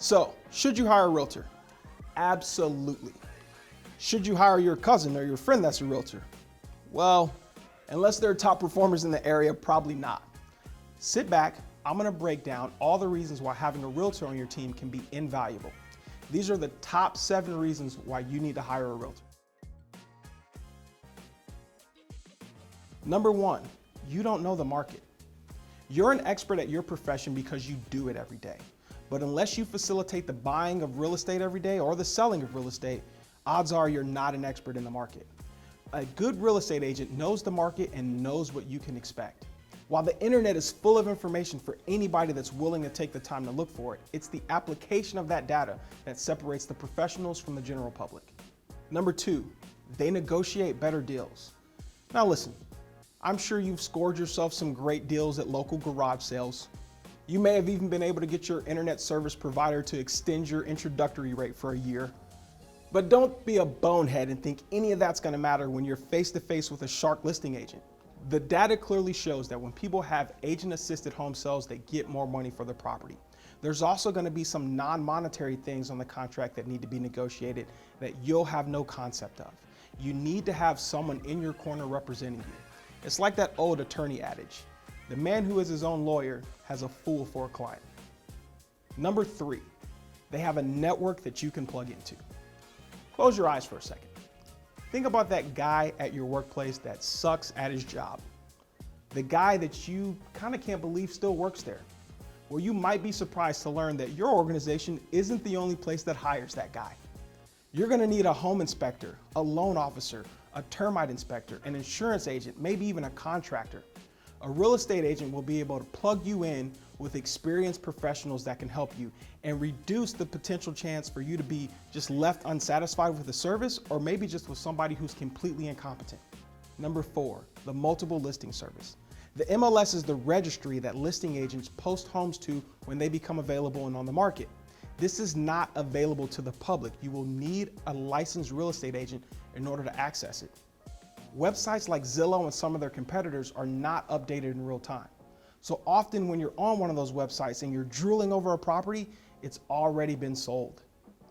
So, should you hire a realtor? Absolutely. Should you hire your cousin or your friend that's a realtor? Well, unless they're top performers in the area, probably not. Sit back, I'm gonna break down all the reasons why having a realtor on your team can be invaluable. These are the top 7 reasons why you need to hire a realtor. Number 1, you don't know the market. You're an expert at your profession because you do it every day. But unless you facilitate the buying of real estate every day or the selling of real estate, odds are you're not an expert in the market. A good real estate agent knows the market and knows what you can expect. While the internet is full of information for anybody that's willing to take the time to look for it, it's the application of that data that separates the professionals from the general public. Number 2, they negotiate better deals. Now listen, I'm sure you've scored yourself some great deals at local garage sales. You may have even been able to get your internet service provider to extend your introductory rate for a year. But don't be a bonehead and think any of that's going to matter when you're face to face with a shark listing agent. The data clearly shows that when people have agent-assisted home sales, they get more money for their property. There's also going to be some non-monetary things on the contract that need to be negotiated that you'll have no concept of. You need to have someone in your corner representing you. It's like that old attorney adage. The man who is his own lawyer has a fool for a client. Number 3, they have a network that you can plug into. Close your eyes for a second. Think about that guy at your workplace that sucks at his job. The guy that you kind of can't believe still works there. Well, you might be surprised to learn that your organization isn't the only place that hires that guy. You're going to need a home inspector, a loan officer, a termite inspector, an insurance agent, maybe even a contractor. A real estate agent will be able to plug you in with experienced professionals that can help you and reduce the potential chance for you to be just left unsatisfied with the service or maybe just with somebody who's completely incompetent. Number 4, the multiple listing service. The MLS is the registry that listing agents post homes to when they become available and on the market. This is not available to the public. You will need a licensed real estate agent in order to access it. Websites like Zillow and some of their competitors are not updated in real time. So often when you're on one of those websites and you're drooling over a property, it's already been sold.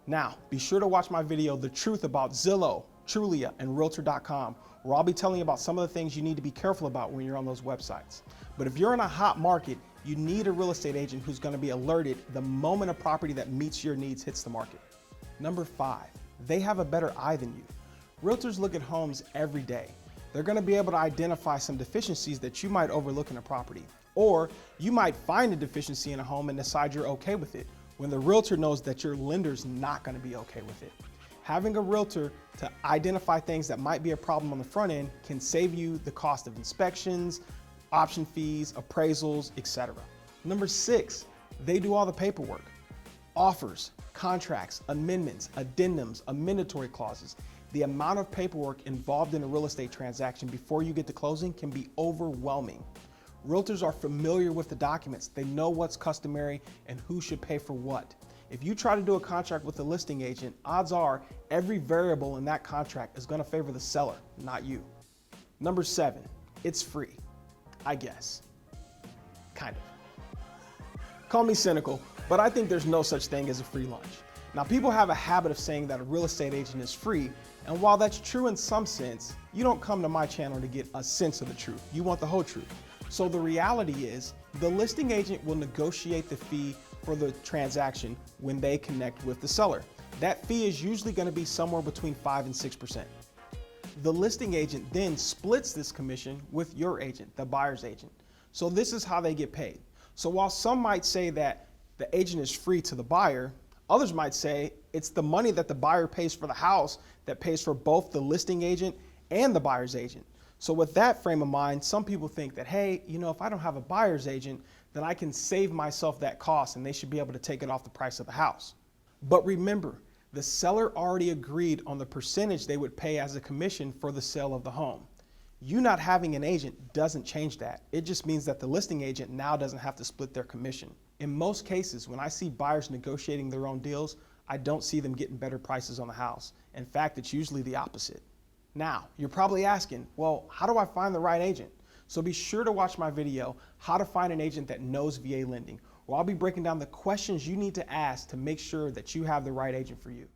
Now, be sure to watch my video, The Truth About Zillow, Trulia, and Realtor.com, where I'll be telling you about some of the things you need to be careful about when you're on those websites. But if you're in a hot market, you need a real estate agent who's going to be alerted the moment a property that meets your needs hits the market. Number 5, they have a better eye than you. Realtors look at homes every day. They're going to be able to identify some deficiencies that you might overlook in a property. Or you might find a deficiency in a home and decide you're okay with it, when the realtor knows that your lender's not going to be okay with it. Having a realtor to identify things that might be a problem on the front end can save you the cost of inspections, option fees, appraisals, etc. Number 6, they do all the paperwork. Offers, contracts, amendments, addendums, amendatory clauses. The amount of paperwork involved in a real estate transaction before you get to closing can be overwhelming. Realtors are familiar with the documents. They know what's customary and who should pay for what. If you try to do a contract with a listing agent, odds are every variable in that contract is going to favor the seller, not you. Number 7, it's free. I guess. Kind of. Call me cynical, but I think there's no such thing as a free lunch. Now, people have a habit of saying that a real estate agent is free, and while that's true in some sense, you don't come to my channel to get a sense of the truth. You want the whole truth. So the reality is, the listing agent will negotiate the fee for the transaction when they connect with the seller. That fee is usually going to be somewhere between 5 and 6%. The listing agent then splits this commission with your agent, the buyer's agent. So this is how they get paid. So while some might say that the agent is free to the buyer, others might say it's the money that the buyer pays for the house that pays for both the listing agent and the buyer's agent. So with that frame of mind, some people think that, hey, if I don't have a buyer's agent, then I can save myself that cost and they should be able to take it off the price of the house. But remember, the seller already agreed on the percentage they would pay as a commission for the sale of the home. You not having an agent doesn't change that. It just means that the listing agent now doesn't have to split their commission. In most cases, when I see buyers negotiating their own deals, I don't see them getting better prices on the house. In fact, it's usually the opposite. Now, you're probably asking, well, how do I find the right agent? So be sure to watch my video, How to Find an Agent That Knows VA Lending, where I'll be breaking down the questions you need to ask to make sure that you have the right agent for you.